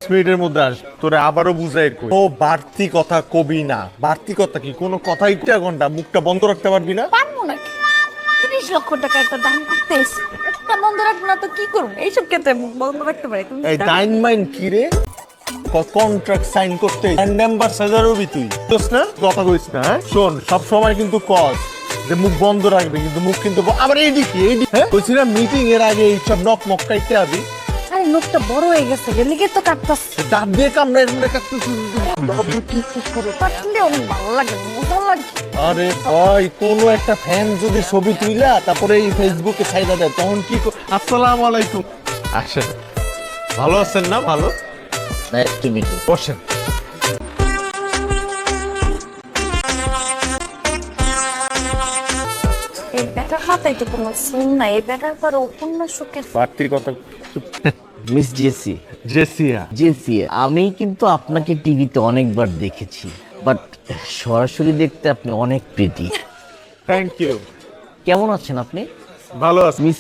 মিনিটের মধ্যে আস তোরে আবারও বুঝাই কই ও বাড়তি কথা কবি না। বাড়তি কথা কি কোনো কথাই ঘন্টা মুখটা বন্ধ রাখতে পারবি না? পারবো নাকি? 30 লক্ষ টাকা একটা দান করতে এসে একটা বন্ধ রাখবো না তো কি করবো? এইসব ক্ষেত্রে মুখ বন্ধ রাখতে পারি তুমি? এই ডাইন মাইন কি রে? কন্ট্রাক্ট সাইন করতে মেম্বার সাজার হবি তুই বুঝছ না? কথা কইস না। হ্যাঁ শোন, সব সময় কিন্তু কস যে মুখ বন্ধ রাখবে, কিন্তু মুখ কিন্তু আবার এইদিকে হ্যাঁ কইছিলাম মিটিং এর আগে এইসব নক মক কাইতে আবি। আরে লোকটা বড় হয়ে গেছে, লিগে তো কাটতাছে। দাঁত দিয়ে কামড়ে এমনি কাটতেছিস। কাটলে অনেক ভালো লাগে, মজা লাগে। আরে ভাই, কোনো একটা ফ্যান যদি ছবি তুইলা তারপরে এই ফেসবুকে ছাইড়া দেয় তখন কি আসসালামু আলাইকুম। আসেন, ভালো আছেন না? ভালো, নাইস টু মিট ইউ। বসেন। এই ব্যাটার হাতাই তো কোনো ফোন নাই, এই ব্যাটার পর উপন্যাসকের বাড়তি কথা মিস জেসি। জেসিয়া। জেসি, আমি কিন্তু আপনাকে টিভিতে অনেকবার দেখেছি, বাট সরাসরি দেখতে আপনি অনেক প্রিটি। Thank you. কেমন আছেন আপনি? ভালো আছি। মিস